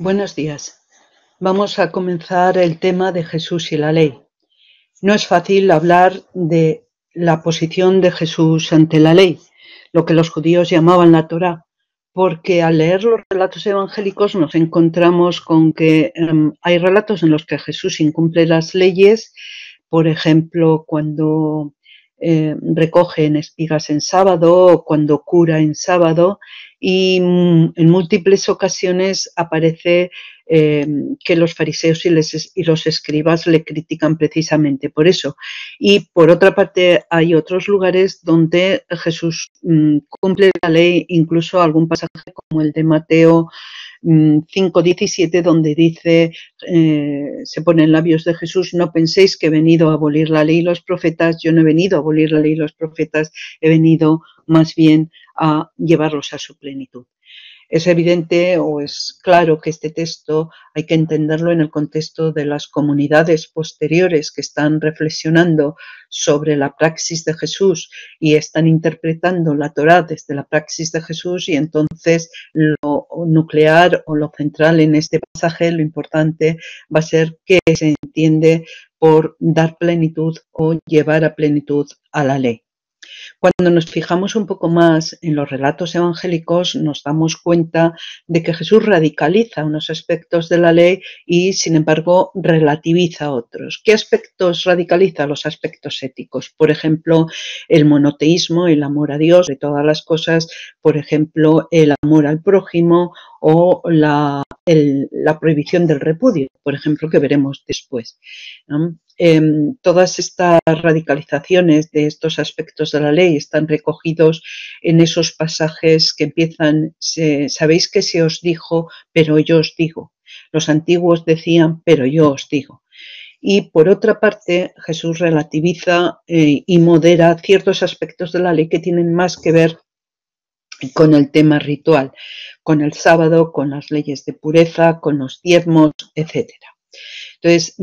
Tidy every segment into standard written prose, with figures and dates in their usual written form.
Buenos días. Vamos a comenzar el tema de Jesús y la ley. No es fácil hablar de la posición de Jesús ante la ley, lo que los judíos llamaban la Torá, porque al leer los relatos evangélicos nos encontramos con que hay relatos en los que Jesús incumple las leyes, por ejemplo, cuando recogen espigas en sábado o cuando cura en sábado, y en múltiples ocasiones aparece que los fariseos y los escribas le critican precisamente por eso. Y por otra parte hay otros lugares donde Jesús cumple la ley, incluso algún pasaje como el de Mateo 5:17, donde dice, se pone en labios de Jesús: no penséis que he venido a abolir la ley y los profetas. Yo no he venido a abolir la ley y los profetas, he venido más bien a llevarlos a su plenitud. Es evidente o es claro que este texto hay que entenderlo en el contexto de las comunidades posteriores que están reflexionando sobre la praxis de Jesús y están interpretando la Torá desde la praxis de Jesús, y entonces lo nuclear o lo central en este pasaje, lo importante va a ser qué se entiende por dar plenitud o llevar a plenitud a la ley. Cuando nos fijamos un poco más en los relatos evangélicos, nos damos cuenta de que Jesús radicaliza unos aspectos de la ley y, sin embargo, relativiza otros. ¿Qué aspectos radicaliza? Los aspectos éticos. Por ejemplo, el monoteísmo, el amor a Dios de todas las cosas, por ejemplo, el amor al prójimo o la prohibición del repudio, por ejemplo, que veremos después, ¿no? Todas estas radicalizaciones de estos aspectos de la ley están recogidos en esos pasajes que empiezan: sabéis que se os dijo, pero yo os digo. Los antiguos decían, pero yo os digo. Y por otra parte, Jesús relativiza y modera ciertos aspectos de la ley que tienen más que ver con el tema ritual, con el sábado, con las leyes de pureza, con los diezmos, etcétera. Entonces,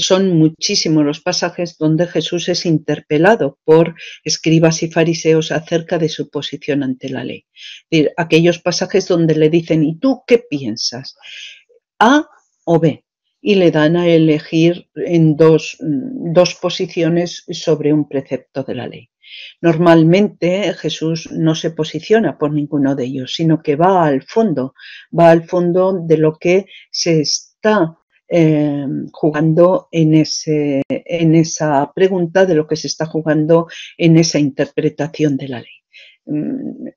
son muchísimos los pasajes donde Jesús es interpelado por escribas y fariseos acerca de su posición ante la ley. Es decir, aquellos pasajes donde le dicen: ¿y tú qué piensas? ¿A o B? Y le dan a elegir en dos posiciones sobre un precepto de la ley. Normalmente Jesús no se posiciona por ninguno de ellos, sino que va al fondo de lo que se está jugando en esa pregunta, de lo que se está jugando en esa interpretación de la ley.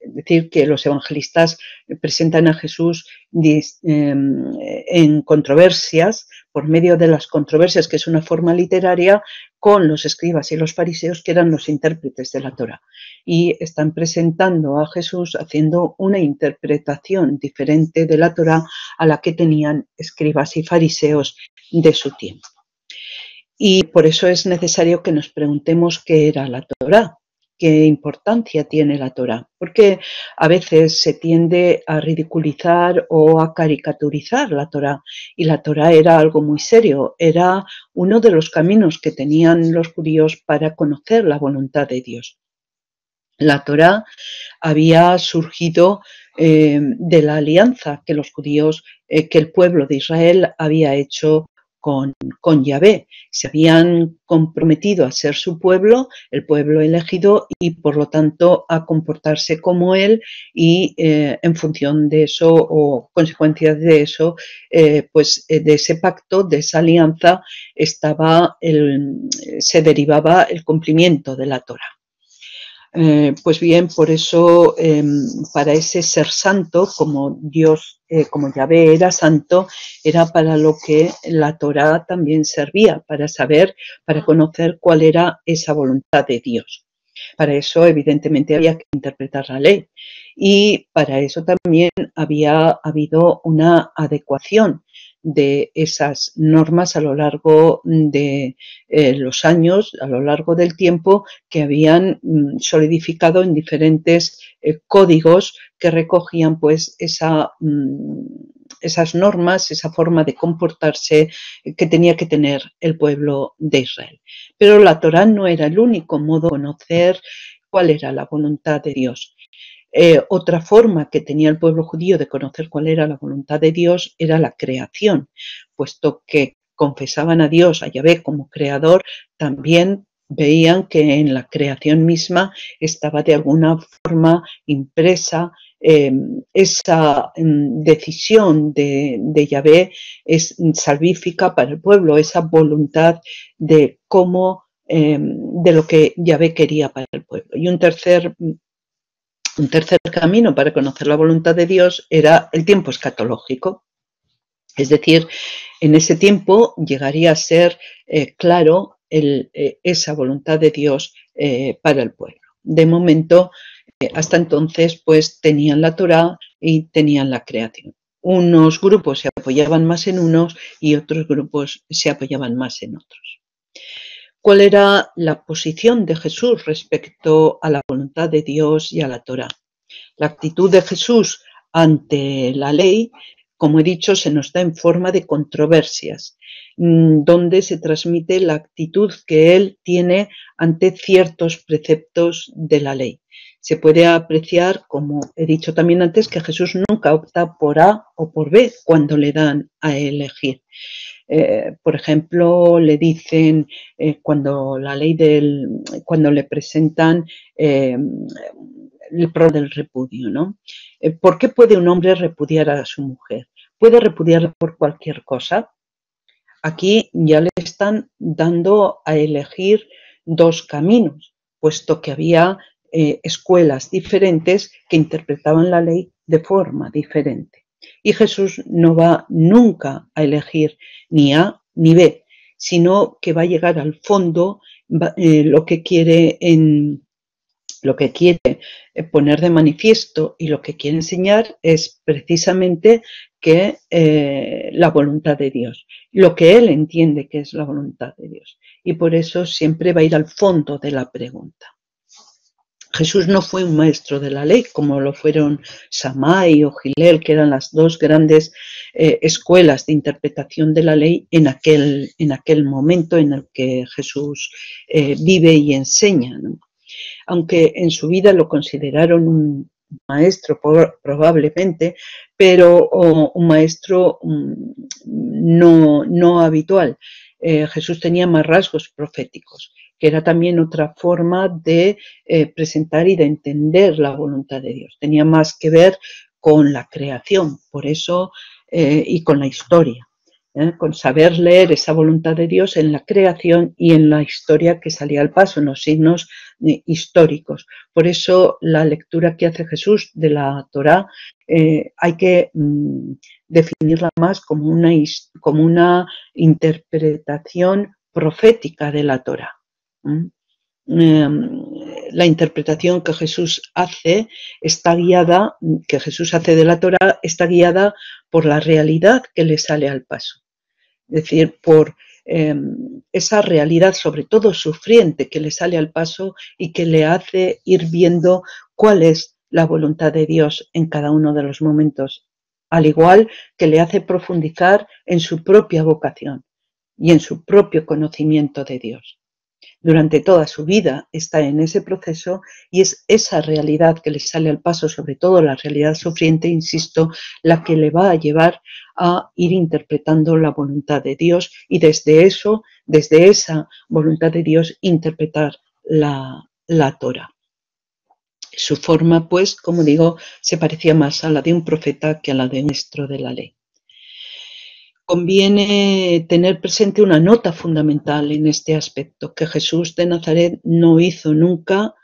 Es decir, que los evangelistas presentan a Jesús en controversias, por medio de las controversias, que es una forma literaria, con los escribas y los fariseos, que eran los intérpretes de la Torá, y están presentando a Jesús haciendo una interpretación diferente de la Torá a la que tenían escribas y fariseos de su tiempo. Y por eso es necesario que nos preguntemos qué era la Torá, qué importancia tiene la Torá, porque a veces se tiende a ridiculizar o a caricaturizar la Torá, y la Torá era algo muy serio, era uno de los caminos que tenían los judíos para conocer la voluntad de Dios. La Torá había surgido de la alianza que los judíos, que el pueblo de Israel había hecho con Yahvé. Se habían comprometido a ser su pueblo, el pueblo elegido, y por lo tanto a comportarse como él, y en función de eso o consecuencia de eso, de ese pacto, de esa alianza, se derivaba el cumplimiento de la Torá. Pues bien, por eso, para ese ser santo, como Dios, como Yahvé era santo, era para lo que la Torá también servía, para saber, para conocer cuál era esa voluntad de Dios. Para eso, evidentemente, había que interpretar la ley, y para eso también había habido una adecuación de esas normas a lo largo de los años, a lo largo del tiempo, que habían solidificado en diferentes códigos que recogían pues esas normas, esa forma de comportarse que tenía que tener el pueblo de Israel. Pero la Torá no era el único modo de conocer cuál era la voluntad de Dios. Otra forma que tenía el pueblo judío de conocer cuál era la voluntad de Dios era la creación, puesto que confesaban a Dios, a Yahvé como creador, también veían que en la creación misma estaba de alguna forma impresa esa decisión de Yahvé es salvífica para el pueblo, esa voluntad de cómo, de lo que Yahvé quería para el pueblo. Y un tercer camino para conocer la voluntad de Dios era el tiempo escatológico. Es decir, en ese tiempo llegaría a ser claro esa voluntad de Dios para el pueblo. De momento, hasta entonces, pues tenían la Torá y tenían la creación. Unos grupos se apoyaban más en unos y otros grupos se apoyaban más en otros. ¿Cuál era la posición de Jesús respecto a la voluntad de Dios y a la Torá? La actitud de Jesús ante la ley, como he dicho, se nos da en forma de controversias, donde se transmite la actitud que él tiene ante ciertos preceptos de la ley. Se puede apreciar, como he dicho también antes, que Jesús nunca opta por A o por B cuando le dan a elegir. Por ejemplo, le dicen cuando le presentan el pro del repudio, ¿no? ¿Por qué puede un hombre repudiar a su mujer? ¿Puede repudiarla por cualquier cosa? Aquí ya le están dando a elegir dos caminos, puesto que había escuelas diferentes que interpretaban la ley de forma diferente. Y Jesús no va nunca a elegir ni A ni B, sino que va a llegar al fondo lo que quiere poner de manifiesto y lo que quiere enseñar es precisamente que la voluntad de Dios, lo que él entiende que es la voluntad de Dios. Y por eso siempre va a ir al fondo de la pregunta. Jesús no fue un maestro de la ley como lo fueron Shammai o Hillel, que eran las dos grandes escuelas de interpretación de la ley en aquel momento en el que Jesús vive y enseña, ¿no? Aunque en su vida lo consideraron un maestro probablemente, pero un maestro no habitual. Jesús tenía más rasgos proféticos, que era también otra forma de presentar y de entender la voluntad de Dios. Tenía más que ver con la creación, por eso, y con la historia. Con saber leer esa voluntad de Dios en la creación y en la historia que salía al paso, en los signos históricos. Por eso la lectura que hace Jesús de la Torá hay que definirla más como una interpretación profética de la Torá. La interpretación que Jesús hace de la Torá está guiada por la realidad que le sale al paso. Es decir, por esa realidad, sobre todo sufriente, que le sale al paso y que le hace ir viendo cuál es la voluntad de Dios en cada uno de los momentos, al igual que le hace profundizar en su propia vocación y en su propio conocimiento de Dios. Durante toda su vida está en ese proceso y es esa realidad que le sale al paso, sobre todo la realidad sufriente, insisto, la que le va a llevar a ir interpretando la voluntad de Dios y desde esa voluntad de Dios, interpretar la Torá. Su forma, pues, como digo, se parecía más a la de un profeta que a la de un maestro de la ley. Conviene tener presente una nota fundamental en este aspecto, que Jesús de Nazaret no hizo nunca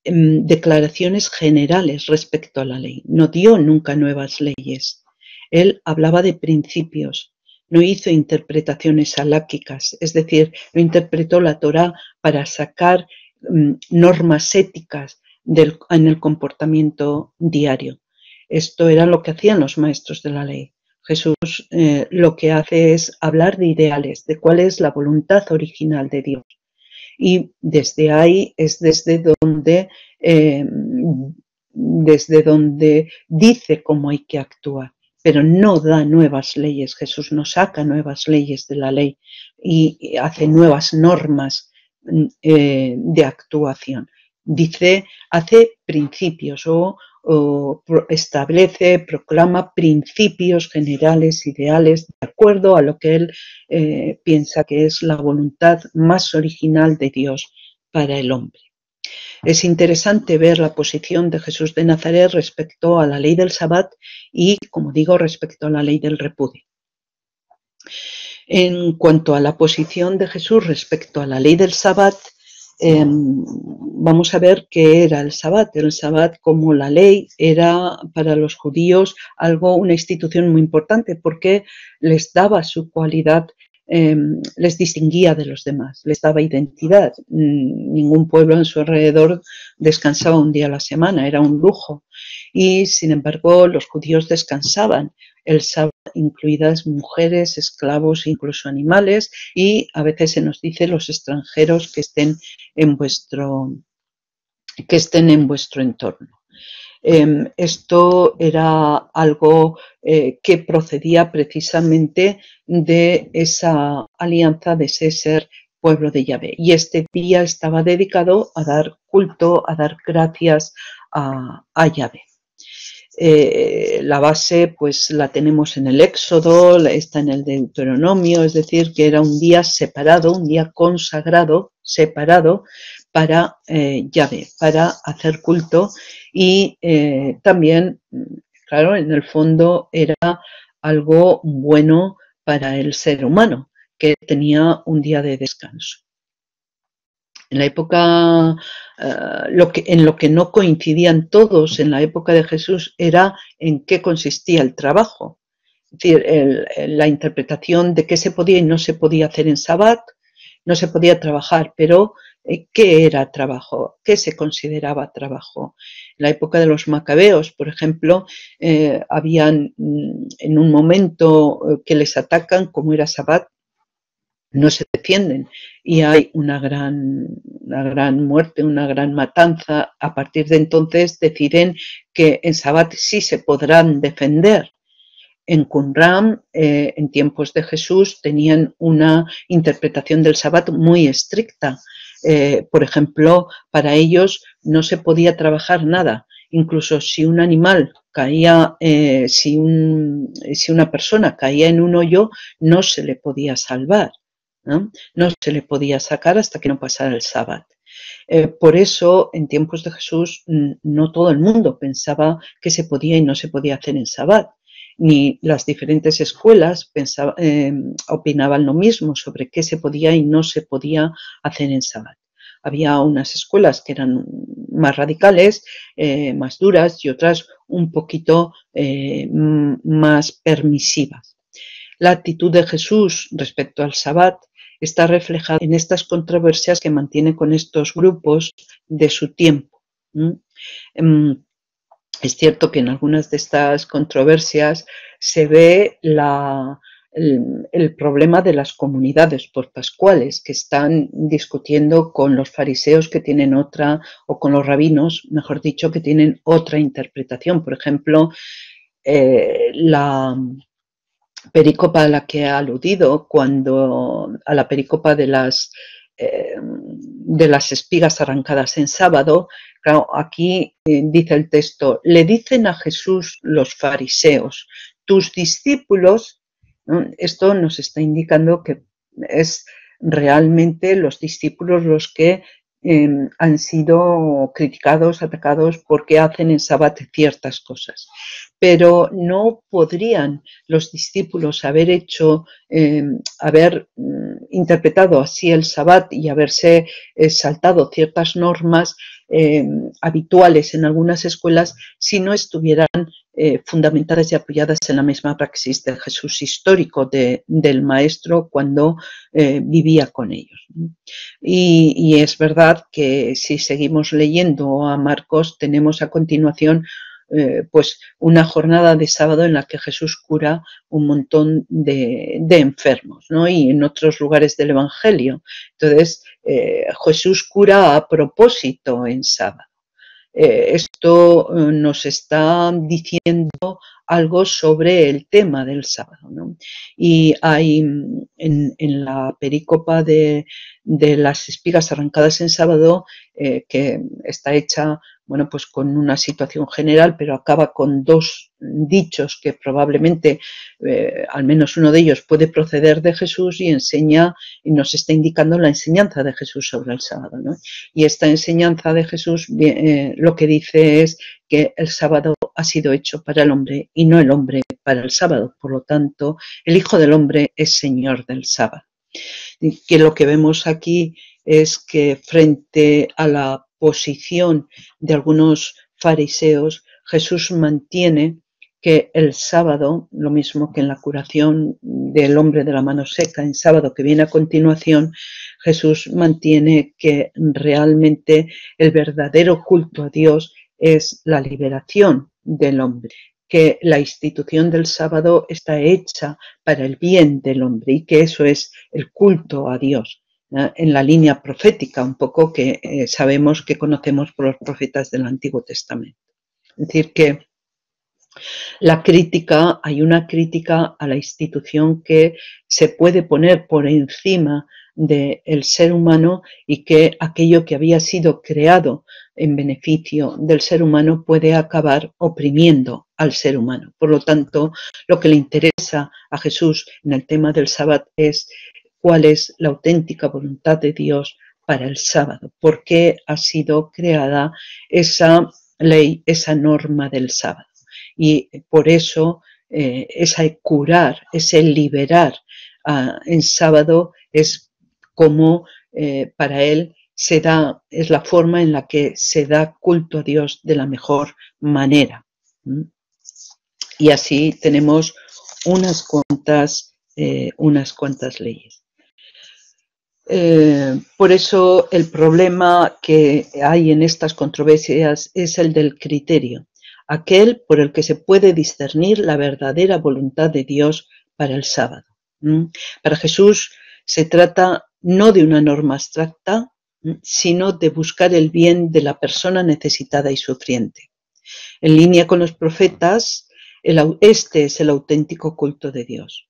declaraciones generales respecto a la ley, no dio nunca nuevas leyes. Él hablaba de principios, no hizo interpretaciones haláquicas, es decir, no interpretó la Torá para sacar normas éticas en el comportamiento diario. Esto era lo que hacían los maestros de la ley. Jesús lo que hace es hablar de ideales, de cuál es la voluntad original de Dios. Y desde ahí es desde donde dice cómo hay que actuar, pero no da nuevas leyes. Jesús no saca nuevas leyes de la ley y hace nuevas normas de actuación. dice, hace principios o establece, proclama principios generales, ideales, de acuerdo a lo que él piensa que es la voluntad más original de Dios para el hombre. Es interesante ver la posición de Jesús de Nazaret respecto a la ley del Sabbat y, como digo, respecto a la ley del repudio. En cuanto a la posición de Jesús respecto a la ley del Sabbat, vamos a ver qué era el Sabbat. El Sabbat, como la ley, era para los judíos una institución muy importante porque les daba su cualidad, les distinguía de los demás, les daba identidad. Ningún pueblo en su alrededor descansaba un día a la semana, era un lujo. Y sin embargo, los judíos descansaban el sábado, incluidas mujeres, esclavos, incluso animales, y a veces se nos dice los extranjeros que estén en vuestro entorno. Esto era algo que procedía precisamente de esa alianza de ese ser pueblo de Yahvé. Y este día estaba dedicado a dar culto, a dar gracias a Yahvé. La base pues la tenemos en el Éxodo, está en el Deuteronomio, es decir, que era un día separado, un día consagrado, separado para Yahvé, para hacer culto y también, claro, en el fondo era algo bueno para el ser humano, que tenía un día de descanso. En la época, en lo que no coincidían todos en la época de Jesús era en qué consistía el trabajo. Es decir, la interpretación de qué se podía y no se podía hacer en Sabbat, no se podía trabajar, pero ¿qué era trabajo? ¿Qué se consideraba trabajo? En la época de los macabeos, por ejemplo, habían en un momento que les atacan, como era Sabbat, no se defienden y hay una gran muerte, una gran matanza. A partir de entonces deciden que en Sabbat sí se podrán defender. En Qumran, en tiempos de Jesús, tenían una interpretación del Sabbat muy estricta. Por ejemplo, para ellos no se podía trabajar nada. Incluso si un animal caía, si una persona caía en un hoyo, no se le podía salvar. No se le podía sacar hasta que no pasara el Sabbat. Por eso, en tiempos de Jesús, no todo el mundo pensaba que se podía y no se podía hacer en Sabbat, ni las diferentes escuelas opinaban lo mismo sobre qué se podía y no se podía hacer en Sabbat. Había unas escuelas que eran más radicales, más duras, y otras un poquito más permisivas. La actitud de Jesús respecto al Sabbat está reflejada en estas controversias que mantiene con estos grupos de su tiempo. Es cierto que en algunas de estas controversias se ve el problema de las comunidades postpascuales que están discutiendo con los fariseos que tienen otra, o con los rabinos, mejor dicho, que tienen otra interpretación. Por ejemplo, la pericopa a la que ha aludido, a la pericopa de las espigas arrancadas en sábado, claro, aquí dice el texto, le dicen a Jesús los fariseos, tus discípulos, ¿no? Esto nos está indicando que es realmente los discípulos los que han sido criticados, atacados porque hacen en Sabbat ciertas cosas. Pero no podrían los discípulos haber interpretado así el Sabbat y haberse saltado ciertas normas habituales en algunas escuelas si no estuvieran fundamentadas y apoyadas en la misma praxis de Jesús histórico, del Maestro cuando vivía con ellos. Y es verdad que si seguimos leyendo a Marcos, tenemos a continuación pues una jornada de sábado en la que Jesús cura un montón de enfermos, ¿no? Y en otros lugares del Evangelio. Entonces, Jesús cura a propósito en sábado. Esto nos está diciendo algo sobre el tema del sábado, ¿no? Y hay en la perícopa de las espigas arrancadas en sábado, que está hecha, bueno, pues con una situación general, pero acaba con dos dichos que probablemente, al menos uno de ellos, puede proceder de Jesús y enseña y nos está indicando la enseñanza de Jesús sobre el sábado, ¿no? Y esta enseñanza de Jesús lo que dice es que el sábado ha sido hecho para el hombre y no el hombre para el sábado. Por lo tanto, el Hijo del Hombre es Señor del sábado. Y que lo que vemos aquí es que frente a la posición de algunos fariseos, Jesús mantiene que el sábado, lo mismo que en la curación del hombre de la mano seca, en sábado que viene a continuación, Jesús mantiene que realmente el verdadero culto a Dios es la liberación del hombre, que la institución del sábado está hecha para el bien del hombre y que eso es el culto a Dios, ¿no? En la línea profética, un poco que sabemos que conocemos por los profetas del Antiguo Testamento. Es decir, que hay una crítica a la institución que se puede poner por encima del ser humano y que aquello que había sido creado en beneficio del ser humano puede acabar oprimiendo al ser humano. Por lo tanto, lo que le interesa a Jesús en el tema del sábado es cuál es la auténtica voluntad de Dios para el sábado, por qué ha sido creada esa ley, esa norma del sábado. Y por eso ese curar, ese liberar en sábado es como para él es la forma en la que se da culto a Dios de la mejor manera. Y así tenemos unas cuantas leyes. Por eso el problema que hay en estas controversias es el del criterio, aquel por el que se puede discernir la verdadera voluntad de Dios para el sábado. Para Jesús se trata no de una norma abstracta, sino de buscar el bien de la persona necesitada y sufriente. En línea con los profetas, este es el auténtico culto de Dios.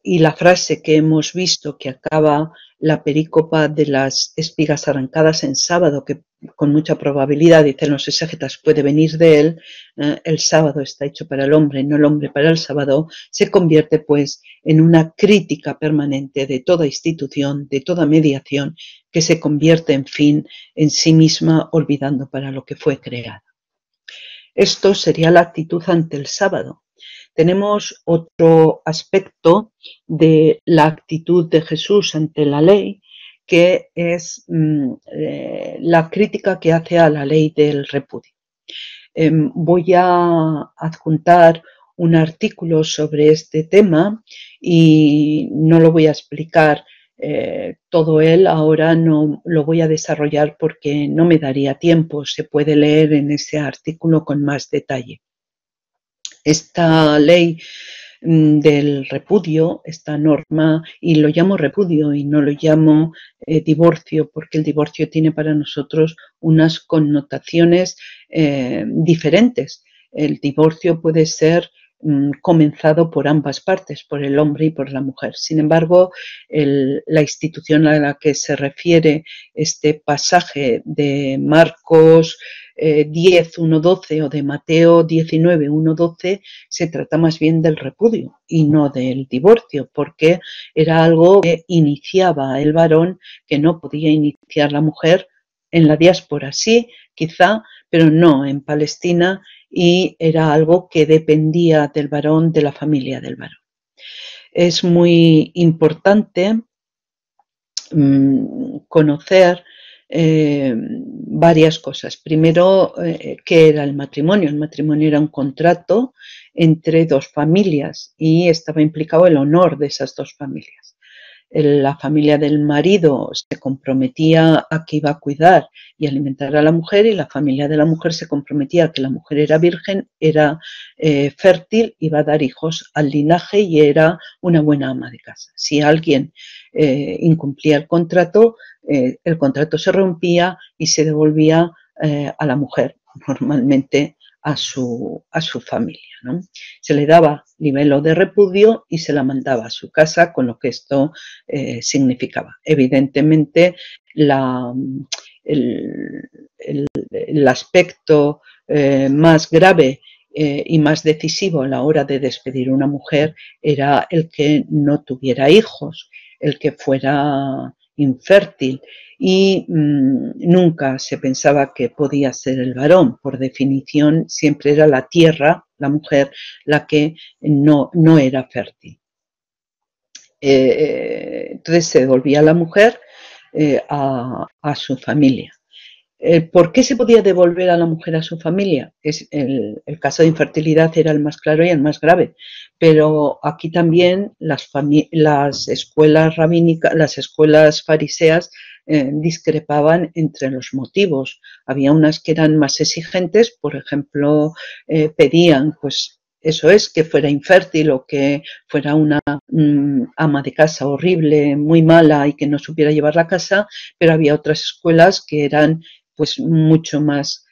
Y la frase que hemos visto que acaba la perícopa de las espigas arrancadas en sábado, que con mucha probabilidad, dicen los exégetas, puede venir de él, el sábado está hecho para el hombre, no el hombre para el sábado, se convierte pues en una crítica permanente de toda institución, de toda mediación, que se convierte en fin en sí misma, olvidando para lo que fue creada. Esto sería la actitud ante el sábado. Tenemos otro aspecto de la actitud de Jesús ante la ley, que es la crítica que hace a la ley del repudio. Voy a adjuntar un artículo sobre este tema y no lo voy a explicar todo él, ahora no lo voy a desarrollar porque no me daría tiempo, se puede leer en ese artículo con más detalle. Esta ley del repudio, esta norma, y lo llamo repudio y no lo llamo divorcio, porque el divorcio tiene para nosotros unas connotaciones diferentes. El divorcio puede ser comenzado por ambas partes, por el hombre y por la mujer. Sin embargo, la institución a la que se refiere este pasaje de Marcos 10, 1, 12 o de Mateo 19, 1, 12 se trata más bien del repudio y no del divorcio, porque era algo que iniciaba el varón que no podía iniciar la mujer. En la diáspora sí, quizá, pero no en Palestina, y era algo que dependía del varón, de la familia del varón. Es muy importante conocer varias cosas. Primero, ¿qué era el matrimonio? El matrimonio era un contrato entre dos familias y estaba implicado el honor de esas dos familias. La familia del marido se comprometía a que iba a cuidar y alimentar a la mujer, y la familia de la mujer se comprometía a que la mujer era virgen, era fértil, iba a dar hijos al linaje y era una buena ama de casa. Si alguien incumplía el contrato se rompía y se devolvía a la mujer, normalmente a su familia, ¿no? Se le daba libelo de repudio y se la mandaba a su casa, con lo que esto significaba. Evidentemente, el aspecto más grave y más decisivo a la hora de despedir a una mujer era el que no tuviera hijos, el que fuera infértil, y nunca se pensaba que podía ser el varón. Por definición, siempre era la tierra, la mujer, la que no era fértil. Entonces se devolvía a la mujer a su familia. ¿Por qué se podía devolver a la mujer a su familia? El caso de infertilidad era el más claro y el más grave, pero aquí también las escuelas rabínicas, las escuelas fariseas discrepaban entre los motivos. Había unas que eran más exigentes, por ejemplo, pedían, pues eso es, que fuera infértil o que fuera una ama de casa horrible, muy mala y que no supiera llevar la casa, pero había otras escuelas que eran pues mucho más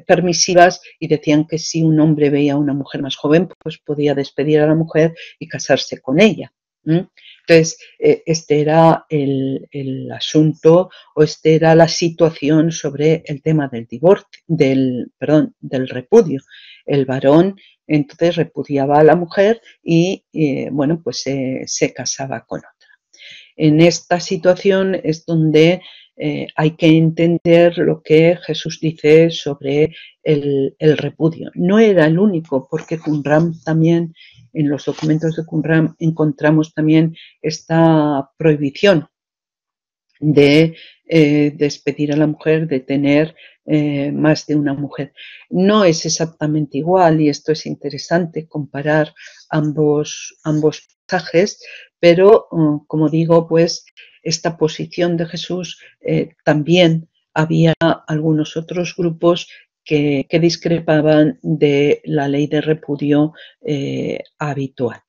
permisivas y decían que si un hombre veía a una mujer más joven, pues podía despedir a la mujer y casarse con ella. Entonces, este era el asunto, o esta era la situación sobre el tema del divorcio, del repudio. El varón entonces repudiaba a la mujer y bueno, pues se casaba con otra. En esta situación es donde hay que entender lo que Jesús dice sobre el repudio. No era el único, porque Qumran también, en los documentos de Qumran encontramos también esta prohibición de despedir a la mujer, de tener más de una mujer. No es exactamente igual, y esto es interesante comparar ambos pasajes, pero como digo, pues esta posición de Jesús también había algunos otros grupos que discrepaban de la ley de repudio habitual.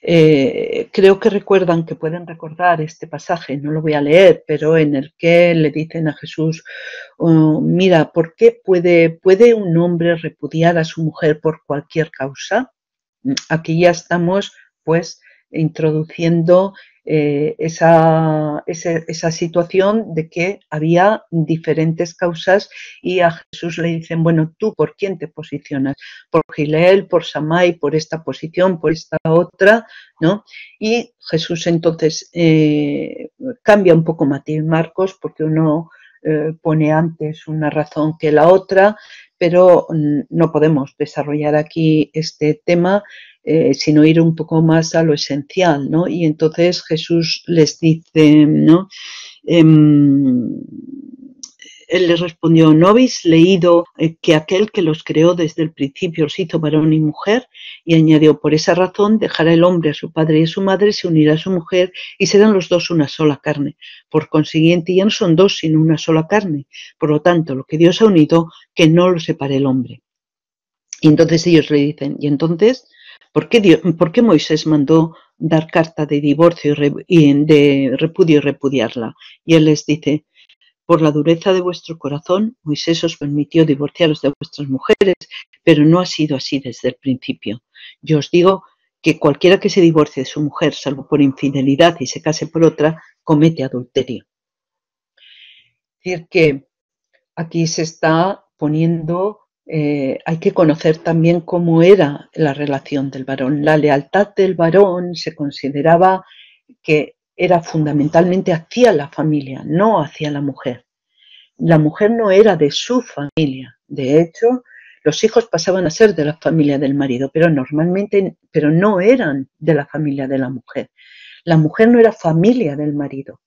Creo que recuerdan, que pueden recordar este pasaje, no lo voy a leer, pero en el que le dicen a Jesús, oh, mira, ¿por qué puede un hombre repudiar a su mujer por cualquier causa? Aquí ya estamos pues introduciendo esa situación de que había diferentes causas, y a Jesús le dicen, bueno, ¿tú por quién te posicionas? ¿Por Gileel, por Samai, por esta posición, por esta otra? ¿No? Y Jesús entonces cambia un poco Mateo y Marcos, porque uno pone antes una razón que la otra, pero no podemos desarrollar aquí este tema sino ir un poco más a lo esencial, ¿no? Y entonces Jesús les dice, ¿no? Él les respondió, ¿no habéis leído que aquel que los creó desde el principio los hizo varón y mujer? Y añadió, por esa razón dejará el hombre a su padre y a su madre, se unirá a su mujer y serán los dos una sola carne. Por consiguiente, ya no son dos, sino una sola carne. Por lo tanto, lo que Dios ha unido, que no lo separe el hombre. Y entonces ellos le dicen, ¿y entonces por qué Moisés mandó dar carta de divorcio y de repudio y repudiarla? Y él les dice, por la dureza de vuestro corazón, Moisés os permitió divorciaros de vuestras mujeres, pero no ha sido así desde el principio. Yo os digo que cualquiera que se divorcie de su mujer, salvo por infidelidad, y se case por otra, comete adulterio. Es decir, que aquí se está poniendo, hay que conocer también cómo era la relación del varón. La lealtad del varón se consideraba que era fundamentalmente hacia la familia, no hacia la mujer. La mujer no era de su familia. De hecho, los hijos pasaban a ser de la familia del marido, pero no eran de la familia de la mujer. La mujer no era familia del marido,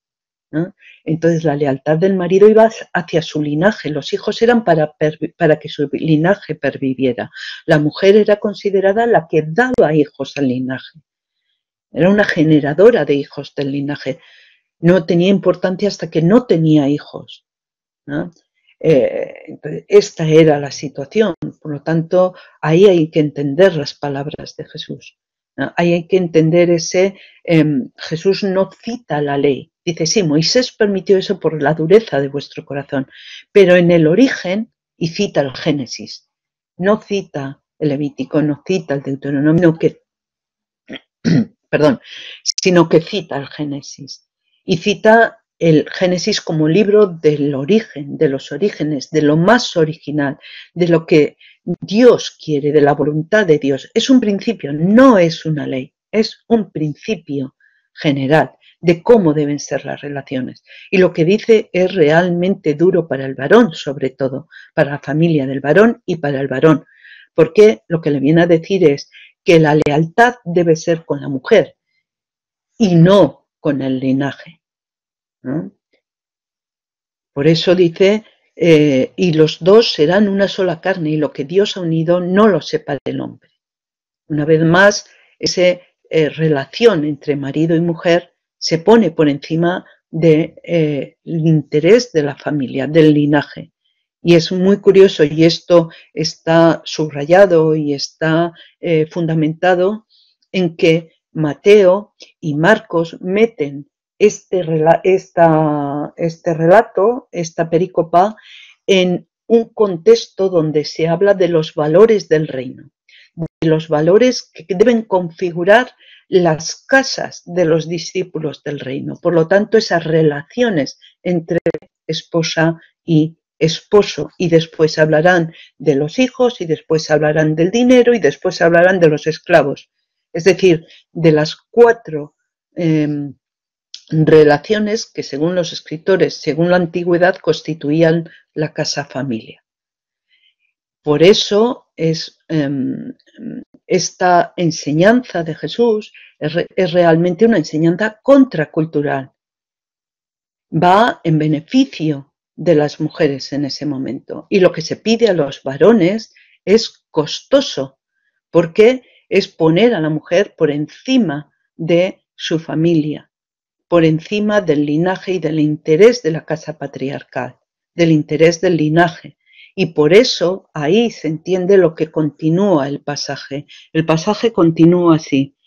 ¿no? Entonces la lealtad del marido iba hacia su linaje, los hijos eran para que su linaje perviviera. La mujer era considerada la que daba hijos al linaje, era una generadora de hijos del linaje. No tenía importancia hasta que no tenía hijos, ¿no? Esta era la situación, por lo tanto ahí hay que entender las palabras de Jesús, ¿no? Ahí hay que entender Jesús no cita la ley, Dice, sí, Moisés permitió eso por la dureza de vuestro corazón, pero en el origen, y cita el Génesis, no cita el Levítico, no cita el Deuteronomio, sino que cita el Génesis. Y cita el Génesis como libro del origen, de los orígenes, de lo más original, de lo que Dios quiere, de la voluntad de Dios. Es un principio, no es una ley, es un principio general de cómo deben ser las relaciones. Y lo que dice es realmente duro para el varón, sobre todo, para la familia del varón y para el varón. Porque lo que le viene a decir es que la lealtad debe ser con la mujer y no con el linaje, ¿no? Por eso dice, y los dos serán una sola carne, y lo que Dios ha unido no lo separe el hombre. Una vez más, esa relación entre marido y mujer se pone por encima del interés de la familia, del linaje. Y es muy curioso, y esto está subrayado y está fundamentado en que Mateo y Marcos meten este relato, esta perícopa, en un contexto donde se habla de los valores del reino, de los valores que deben configurar las casas de los discípulos del reino. Por lo tanto, esas relaciones entre esposa y esposo, y después hablarán de los hijos, y después hablarán del dinero, y después hablarán de los esclavos. Es decir, de las 4 relaciones que, según los escritores, según la antigüedad, constituían la casa familia. Por eso esta enseñanza de Jesús es realmente una enseñanza contracultural. Va en beneficio de las mujeres en ese momento. Y lo que se pide a los varones es costoso, porque es poner a la mujer por encima de su familia, por encima del linaje y del interés de la casa patriarcal, del interés del linaje. Y por eso ahí se entiende lo que continúa el pasaje. El pasaje continúa así,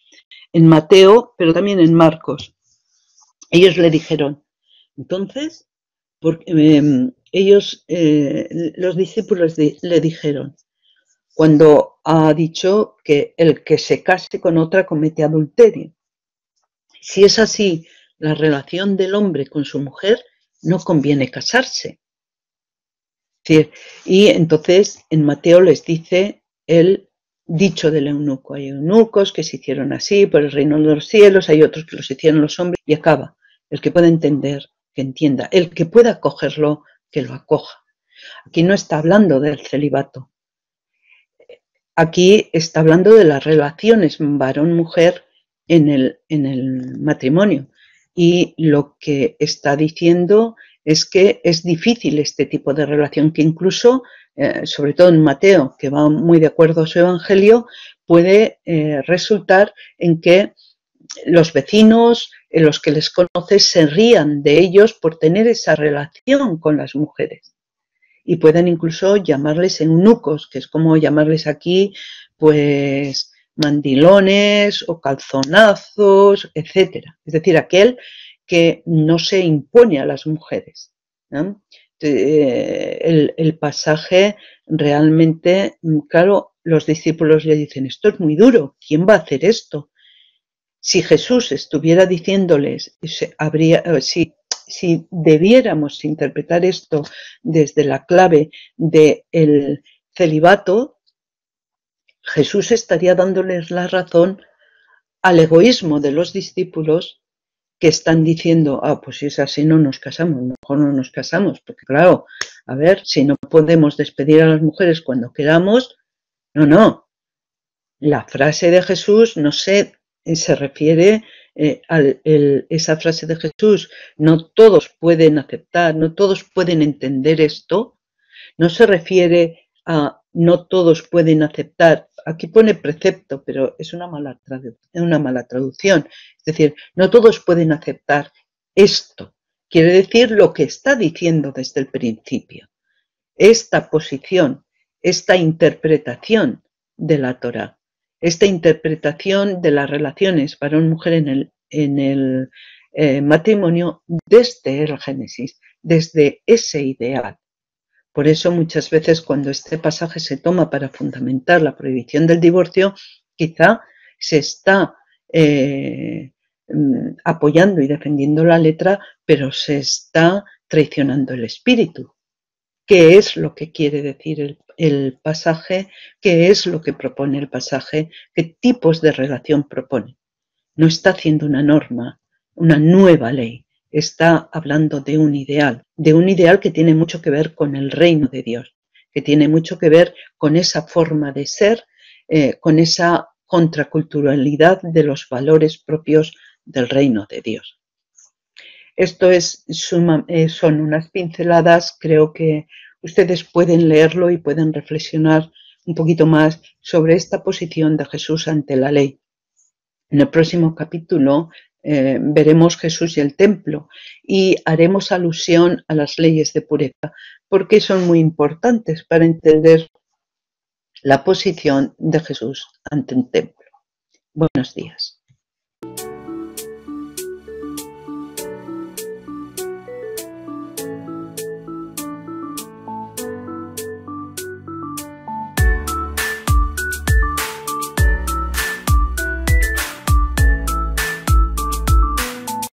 en Mateo, pero también en Marcos. Ellos le dijeron, entonces, los discípulos le dijeron, cuando ha dicho que el que se case con otra comete adulterio. Si es así, la relación del hombre con su mujer, no conviene casarse. Y entonces en Mateo les dice el dicho del eunuco. Hay eunucos que se hicieron así por el reino de los cielos, hay otros que los hicieron los hombres, y acaba. El que pueda entender, que entienda. El que pueda acogerlo, que lo acoja. Aquí no está hablando del celibato. Aquí está hablando de las relaciones varón-mujer en el matrimonio. Y lo que está diciendo es que es difícil este tipo de relación, que incluso, sobre todo en Mateo, que va muy de acuerdo a su evangelio, puede resultar en que los vecinos, los que les conoces, se rían de ellos por tener esa relación con las mujeres. Y pueden incluso llamarles eunucos, que es como llamarles aquí, pues, mandilones o calzonazos, etcétera. Es decir, aquel que no se impone a las mujeres, ¿no? El pasaje realmente, claro, los discípulos le dicen, esto es muy duro, ¿quién va a hacer esto? Si Jesús estuviera diciéndoles, si debiéramos interpretar esto desde la clave del celibato, Jesús estaría dándoles la razón al egoísmo de los discípulos que están diciendo, pues si es así no nos casamos, mejor no nos casamos, porque claro, a ver, si no podemos despedir a las mujeres cuando queramos, no. La frase de Jesús, no sé, se refiere esa frase de Jesús, no todos pueden aceptar, no todos pueden entender esto, no se refiere a no todos pueden aceptar, aquí pone precepto, pero es una mala traducción, es decir, no todos pueden aceptar esto, quiere decir lo que está diciendo desde el principio, esta posición, esta interpretación de la Torá. Esta interpretación de las relaciones varón-mujer en matrimonio desde el Génesis, desde ese ideal. Por eso muchas veces cuando este pasaje se toma para fundamentar la prohibición del divorcio, quizá se está apoyando y defendiendo la letra, pero se está traicionando el espíritu. ¿Qué es lo que quiere decir el pasaje? ¿Qué es lo que propone el pasaje? ¿Qué tipos de relación propone? No está haciendo una norma, una nueva ley. Está hablando de un ideal que tiene mucho que ver con el reino de Dios, que tiene mucho que ver con esa forma de ser, con esa contraculturalidad de los valores propios del reino de Dios. Esto son unas pinceladas, creo que ustedes pueden leerlo y pueden reflexionar un poquito más sobre esta posición de Jesús ante la ley. En el próximo capítulo veremos Jesús y el templo y haremos alusión a las leyes de pureza, porque son muy importantes para entender la posición de Jesús ante un templo. Buenos días.